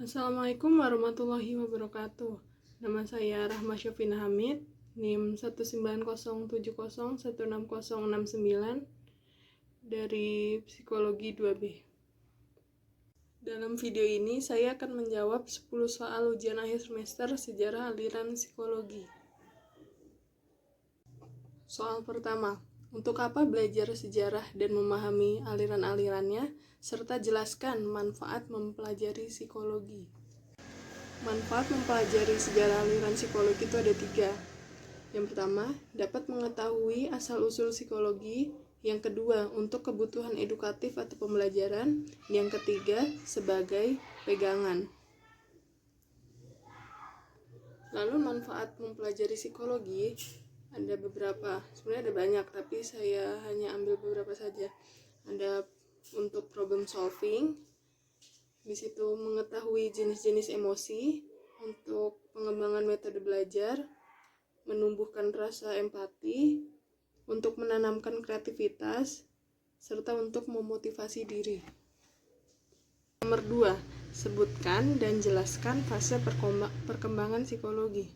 Assalamualaikum warahmatullahi wabarakatuh. Nama saya Rahma Syafina Hamid, NIM 19070160069 dari Psikologi 2B. Dalam video ini saya akan menjawab 10 soal ujian akhir semester sejarah aliran psikologi. Soal pertama, untuk apa belajar sejarah dan memahami aliran-alirannya, serta jelaskan manfaat mempelajari psikologi. Manfaat mempelajari sejarah aliran psikologi itu ada 3. Yang pertama, dapat mengetahui asal-usul psikologi. Yang kedua, untuk kebutuhan edukatif atau pembelajaran. Yang ketiga, sebagai pegangan. Lalu manfaat mempelajari psikologi ada beberapa, sebenarnya ada banyak, tapi saya hanya ambil beberapa saja. Ada untuk problem solving, di situ mengetahui jenis-jenis emosi, untuk pengembangan metode belajar, menumbuhkan rasa empati, untuk menanamkan kreativitas, serta untuk memotivasi diri. Nomor 2, sebutkan dan jelaskan fase perkembangan psikologi.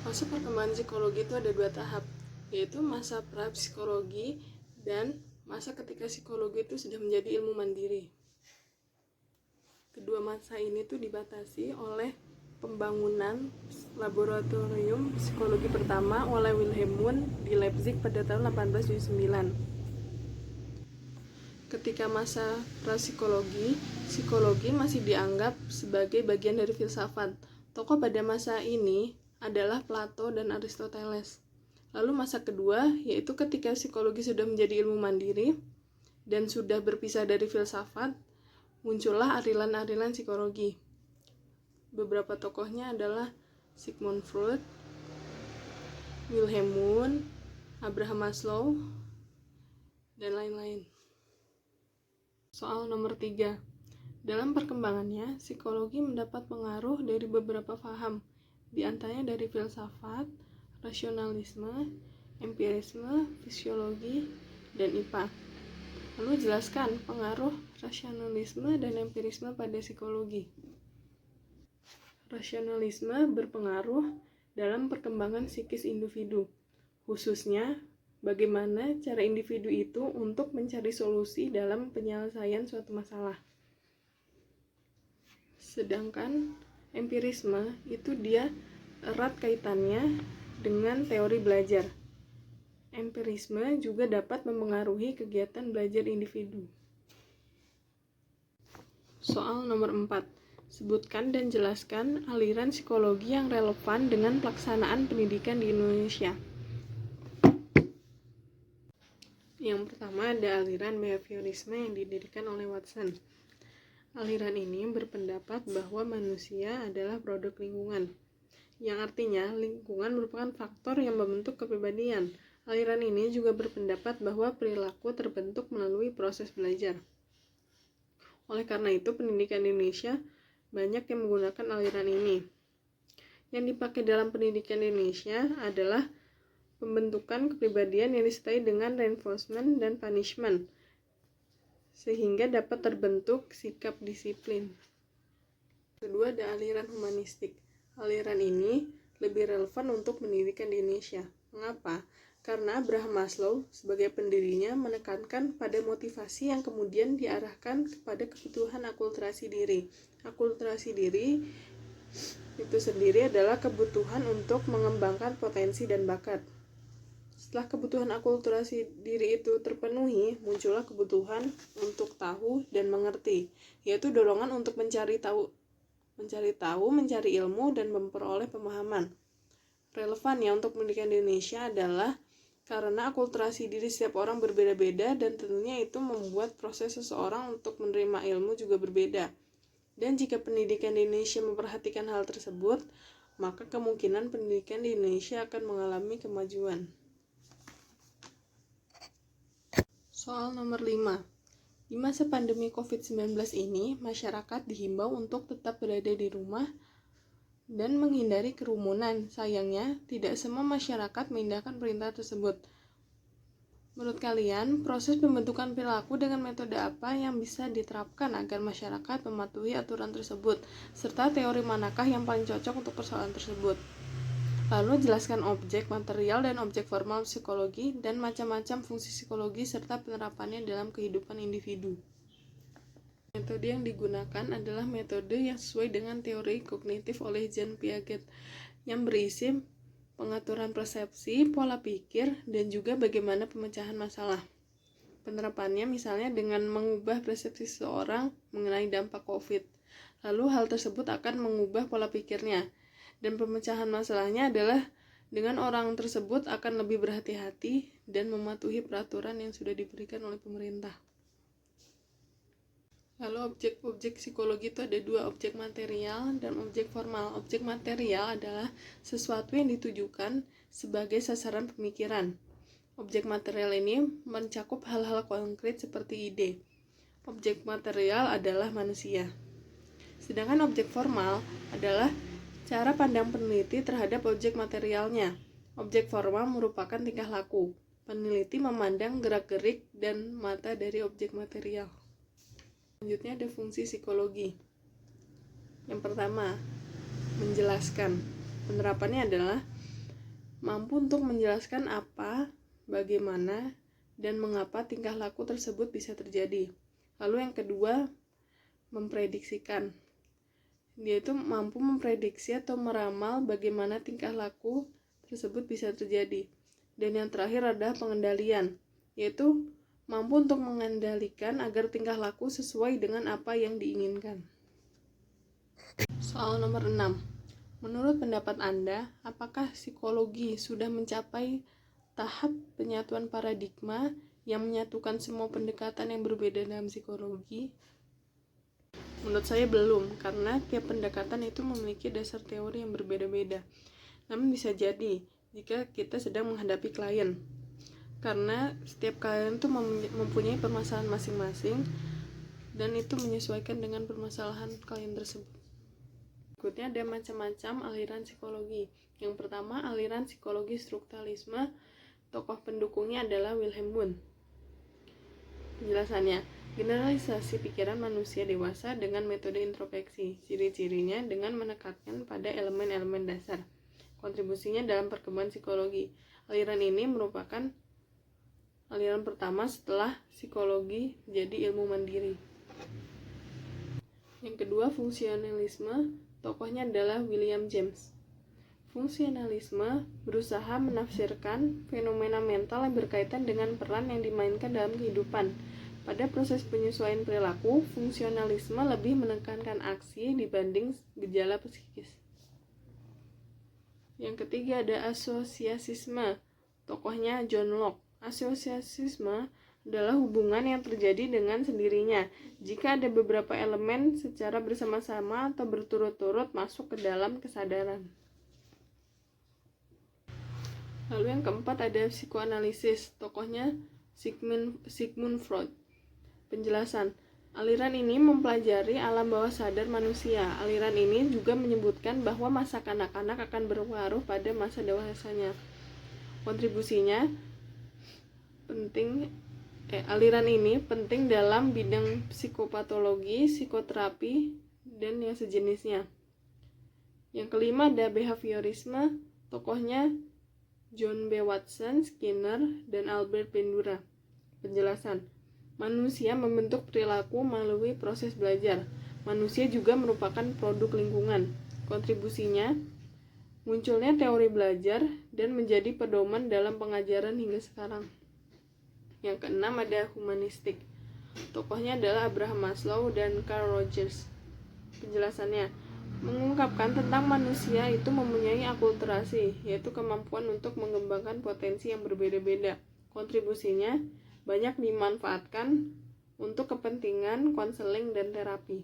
Fase perkembangan psikologi itu ada 2 tahap, yaitu masa pra-psikologi dan masa ketika psikologi itu sudah menjadi ilmu mandiri. Kedua masa ini tuh dibatasi oleh pembangunan laboratorium psikologi pertama oleh Wilhelm Wundt di Leipzig pada tahun 1879. Ketika masa prapsikologi, psikologi masih dianggap sebagai bagian dari filsafat. Tokoh pada masa ini adalah Plato dan Aristoteles. Lalu masa kedua, yaitu ketika psikologi sudah menjadi ilmu mandiri dan sudah berpisah dari filsafat, muncullah aliran-aliran psikologi. Beberapa tokohnya adalah Sigmund Freud, Wilhelm Wundt, Abraham Maslow, dan lain-lain. Soal nomor 3. Dalam perkembangannya, psikologi mendapat pengaruh dari beberapa paham, di antaranya dari filsafat, rasionalisme, empirisme, fisiologi, dan IPA. Lalu jelaskan pengaruh rasionalisme dan empirisme pada psikologi. Rasionalisme berpengaruh dalam perkembangan psikis individu, khususnya bagaimana cara individu itu untuk mencari solusi dalam penyelesaian suatu masalah. Sedangkan empirisme itu dia erat kaitannya dengan teori belajar. Empirisme juga dapat mempengaruhi kegiatan belajar individu. Soal nomor 4. Sebutkan dan jelaskan aliran psikologi yang relevan dengan pelaksanaan pendidikan di Indonesia. Yang pertama ada aliran behaviorisme yang didirikan oleh Watson. Aliran ini berpendapat bahwa manusia adalah produk lingkungan, yang artinya lingkungan merupakan faktor yang membentuk kepribadian. Aliran ini juga berpendapat bahwa perilaku terbentuk melalui proses belajar. Oleh karena itu, pendidikan Indonesia banyak yang menggunakan aliran ini. Yang dipakai dalam pendidikan Indonesia adalah pembentukan kepribadian yang disertai dengan reinforcement dan punishment, sehingga dapat terbentuk sikap disiplin. Kedua, ada aliran humanistik. Aliran ini lebih relevan untuk pendidikan di Indonesia. Mengapa? Karena Abraham Maslow sebagai pendirinya menekankan pada motivasi yang kemudian diarahkan kepada kebutuhan akulturasi diri. Akulturasi diri itu sendiri adalah kebutuhan untuk mengembangkan potensi dan bakat. Setelah kebutuhan akulturasi diri itu terpenuhi, muncullah kebutuhan untuk tahu dan mengerti, yaitu dorongan untuk mencari tahu, mencari ilmu dan memperoleh pemahaman. Relevannya untuk pendidikan di Indonesia adalah karena akulturasi diri setiap orang berbeda-beda dan tentunya itu membuat proses seseorang untuk menerima ilmu juga berbeda. Dan jika pendidikan di Indonesia memperhatikan hal tersebut, maka kemungkinan pendidikan di Indonesia akan mengalami kemajuan. Soal nomor 5. Di masa pandemi COVID-19 ini, masyarakat dihimbau untuk tetap berada di rumah dan menghindari kerumunan. Sayangnya, tidak semua masyarakat mengindahkan perintah tersebut. Menurut kalian, proses pembentukan perilaku dengan metode apa yang bisa diterapkan agar masyarakat mematuhi aturan tersebut, serta teori manakah yang paling cocok untuk persoalan tersebut? Lalu jelaskan objek material dan objek formal psikologi dan macam-macam fungsi psikologi serta penerapannya dalam kehidupan individu. Metode yang digunakan adalah metode yang sesuai dengan teori kognitif oleh Jean Piaget yang berisi pengaturan persepsi, pola pikir, dan juga bagaimana pemecahan masalah. Penerapannya misalnya dengan mengubah persepsi seseorang mengenai dampak COVID. Lalu hal tersebut akan mengubah pola pikirnya. Dan pemecahan masalahnya adalah dengan orang tersebut akan lebih berhati-hati dan mematuhi peraturan yang sudah diberikan oleh pemerintah. Lalu objek-objek psikologi itu ada dua, objek material dan objek formal. Objek material adalah sesuatu yang ditujukan sebagai sasaran pemikiran. Objek material ini mencakup hal-hal konkret seperti ide. Objek material adalah manusia. Sedangkan objek formal adalah cara pandang peneliti terhadap objek materialnya. Objek formal merupakan tingkah laku. Peneliti memandang gerak-gerik dan mata dari objek material. Selanjutnya ada fungsi psikologi. Yang pertama, menjelaskan. Penerapannya adalah mampu untuk menjelaskan apa, bagaimana, dan mengapa tingkah laku tersebut bisa terjadi. Lalu yang kedua, memprediksikan. Dia itu mampu memprediksi atau meramal bagaimana tingkah laku tersebut bisa terjadi. Dan yang terakhir adalah pengendalian, yaitu mampu untuk mengendalikan agar tingkah laku sesuai dengan apa yang diinginkan. Soal nomor 6. Menurut pendapat Anda, apakah psikologi sudah mencapai tahap penyatuan paradigma yang menyatukan semua pendekatan yang berbeda dalam psikologi? Menurut saya belum, karena tiap pendekatan itu memiliki dasar teori yang berbeda-beda. Namun bisa jadi jika kita sedang menghadapi klien, karena setiap klien itu mempunyai permasalahan masing-masing dan itu menyesuaikan dengan permasalahan klien tersebut. Berikutnya ada macam-macam aliran psikologi. Yang pertama, aliran psikologi strukturalisme. Tokoh pendukungnya adalah Wilhelm Wundt. Penjelasannya, generalisasi pikiran manusia dewasa dengan metode introspeksi. Ciri-cirinya dengan menekankan pada elemen-elemen dasar. Kontribusinya dalam perkembangan psikologi. Aliran ini merupakan aliran pertama setelah psikologi jadi ilmu mandiri. Yang kedua, fungsionalisme. Tokohnya adalah William James. Fungsionalisme berusaha menafsirkan fenomena mental yang berkaitan dengan peran yang dimainkan dalam kehidupan. Pada proses penyesuaian perilaku, fungsionalisme lebih menekankan aksi dibanding gejala psikis. Yang ketiga ada asosiasisme. Tokohnya John Locke. Asosiasisme adalah hubungan yang terjadi dengan sendirinya jika ada beberapa elemen secara bersama-sama atau berturut-turut masuk ke dalam kesadaran. Lalu yang keempat ada psikoanalisis. Tokohnya Sigmund Freud. Penjelasan, aliran ini mempelajari alam bawah sadar manusia. Aliran ini juga menyebutkan bahwa masa kanak-kanak akan berpengaruh pada masa dewasanya. Kontribusinya aliran ini penting dalam bidang psikopatologi, psikoterapi, dan yang sejenisnya. Yang kelima ada behaviorisme. Tokohnya John B. Watson, Skinner, dan Albert Bandura. Penjelasan, manusia membentuk perilaku melalui proses belajar. Manusia juga merupakan produk lingkungan. Kontribusinya, munculnya teori belajar dan menjadi pedoman dalam pengajaran hingga sekarang. Yang keenam ada humanistik. Tokohnya adalah Abraham Maslow dan Carl Rogers. Penjelasannya, mengungkapkan tentang manusia itu mempunyai akulturasi, yaitu kemampuan untuk mengembangkan potensi yang berbeda-beda. Kontribusinya banyak dimanfaatkan untuk kepentingan konseling dan terapi.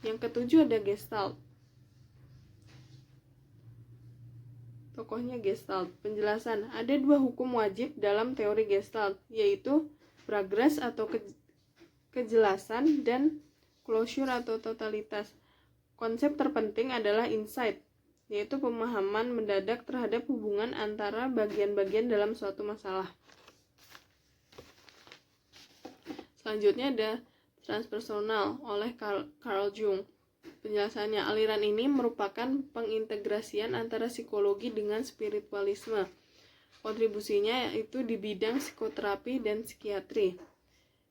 Yang ketujuh ada Gestalt. Tokohnya Gestalt. Penjelasan, ada dua hukum wajib dalam teori Gestalt, yaitu progres atau kejelasan dan closure atau totalitas. Konsep terpenting adalah insight, yaitu pemahaman mendadak terhadap hubungan antara bagian-bagian dalam suatu masalah. Selanjutnya ada transpersonal oleh Carl Jung. Penjelasannya, aliran ini merupakan pengintegrasian antara psikologi dengan spiritualisme. Kontribusinya yaitu di bidang psikoterapi dan psikiatri.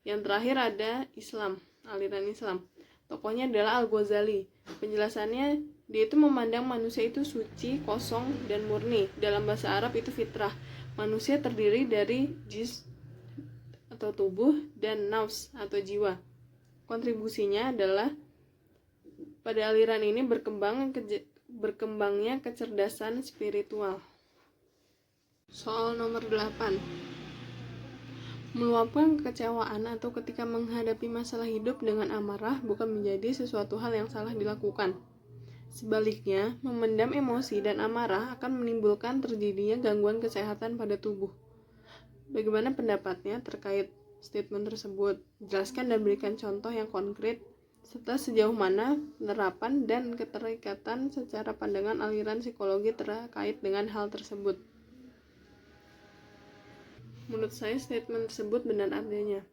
Yang terakhir ada Islam, aliran Islam. Tokohnya adalah Al-Ghazali. Penjelasannya, dia itu memandang manusia itu suci, kosong, dan murni. Dalam bahasa Arab itu fitrah. Manusia terdiri dari jism atau tubuh dan nafs atau jiwa. Kontribusinya adalah pada aliran ini berkembangnya kecerdasan spiritual. Soal nomor 8. Meluapkan kekecewaan atau ketika menghadapi masalah hidup dengan amarah bukan menjadi sesuatu hal yang salah dilakukan. Sebaliknya, memendam emosi dan amarah akan menimbulkan terjadinya gangguan kesehatan pada tubuh. Bagaimana pendapatnya terkait statement tersebut? Jelaskan dan berikan contoh yang konkret serta sejauh mana penerapan dan keterikatan secara pandangan aliran psikologi terkait dengan hal tersebut. Menurut saya statement tersebut benar adanya.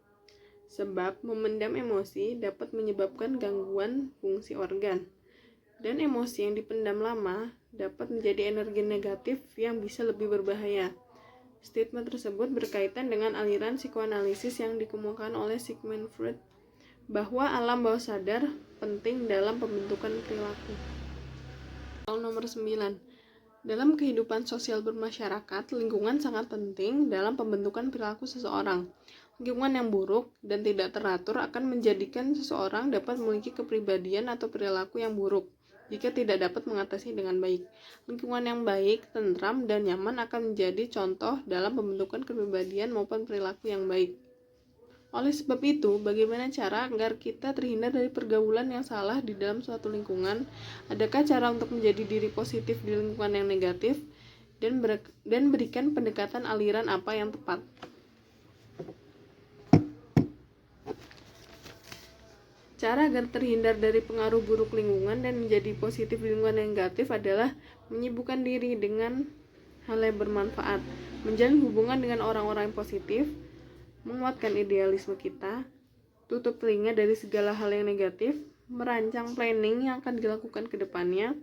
Sebab memendam emosi dapat menyebabkan gangguan fungsi organ. Dan emosi yang dipendam lama dapat menjadi energi negatif yang bisa lebih berbahaya. Statement tersebut berkaitan dengan aliran psikoanalisis yang dikemukakan oleh Sigmund Freud bahwa alam bawah sadar penting dalam pembentukan perilaku. Soal nomor 9. Dalam kehidupan sosial bermasyarakat, lingkungan sangat penting dalam pembentukan perilaku seseorang. Lingkungan yang buruk dan tidak teratur akan menjadikan seseorang dapat memiliki kepribadian atau perilaku yang buruk jika tidak dapat mengatasi dengan baik. Lingkungan yang baik, tentram, dan nyaman akan menjadi contoh dalam pembentukan kepribadian maupun perilaku yang baik. Oleh sebab itu, bagaimana cara agar kita terhindar dari pergaulan yang salah di dalam suatu lingkungan? Adakah cara untuk menjadi diri positif di lingkungan yang negatif? Dan berikan pendekatan aliran apa yang tepat? Cara agar terhindar dari pengaruh buruk lingkungan dan menjadi positif di lingkungan yang negatif adalah menyibukkan diri dengan hal yang bermanfaat, menjalin hubungan dengan orang-orang yang positif, menguatkan idealisme kita, tutup telinga dari segala hal yang negatif, merancang planning yang akan dilakukan ke depannya.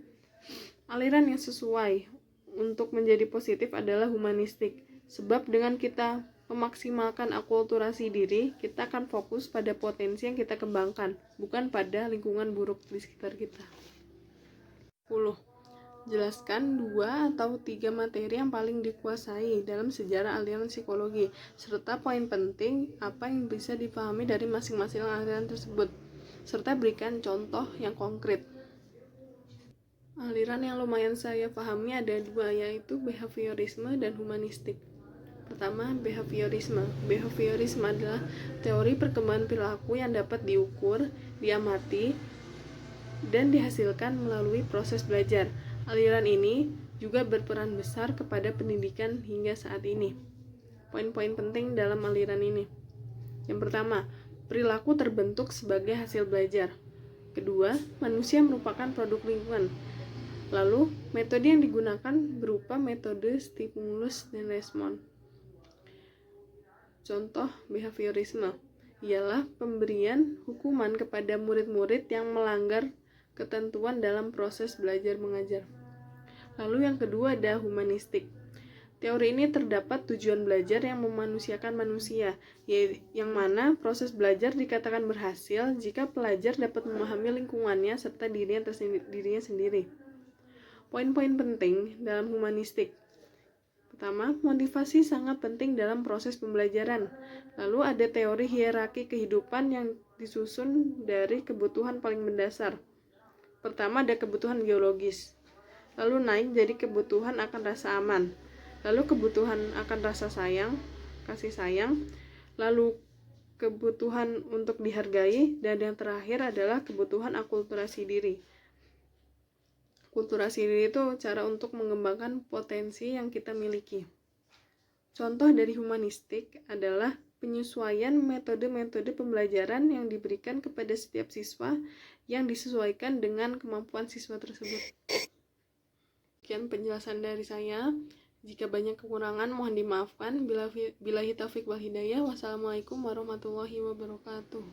Aliran yang sesuai untuk menjadi positif adalah humanistik, sebab dengan kita memaksimalkan akulturasi diri, kita akan fokus pada potensi yang kita kembangkan, bukan pada lingkungan buruk di sekitar kita. 10. Jelaskan 2 atau 3 materi yang paling dikuasai dalam sejarah aliran psikologi, serta poin penting apa yang bisa dipahami dari masing-masing aliran tersebut, serta berikan contoh yang konkret. Aliran yang lumayan saya pahami ada 2, yaitu behaviorisme dan humanistik. Pertama, behaviorisme. Behaviorisme adalah teori perkembangan perilaku yang dapat diukur, diamati, dan dihasilkan melalui proses belajar. Aliran ini juga berperan besar kepada pendidikan hingga saat ini. Poin-poin penting dalam aliran ini. Yang pertama, perilaku terbentuk sebagai hasil belajar. Kedua, manusia merupakan produk lingkungan. Lalu, metode yang digunakan berupa metode stimulus dan respon. Contoh behaviorisme ialah pemberian hukuman kepada murid-murid yang melanggar ketentuan dalam proses belajar mengajar. Lalu yang kedua ada humanistik. Teori ini terdapat tujuan belajar yang memanusiakan manusia, yang mana proses belajar dikatakan berhasil jika pelajar dapat memahami lingkungannya serta dirinya sendiri. Poin-poin penting dalam humanistik. Pertama, motivasi sangat penting dalam proses pembelajaran. Lalu ada teori hierarki kehidupan yang disusun dari kebutuhan paling mendasar. Pertama ada kebutuhan biologis, lalu naik jadi kebutuhan akan rasa aman, lalu kebutuhan akan rasa sayang, kasih sayang, lalu kebutuhan untuk dihargai, dan yang terakhir adalah kebutuhan akulturasi diri. Akulturasi diri itu cara untuk mengembangkan potensi yang kita miliki. Contoh dari humanistik adalah penyesuaian metode-metode pembelajaran yang diberikan kepada setiap siswa yang disesuaikan dengan kemampuan siswa tersebut. Sekian penjelasan dari saya. Jika banyak kekurangan mohon dimaafkan. Billahi taufiq wal hidayah. Wassalamualaikum warahmatullahi wabarakatuh.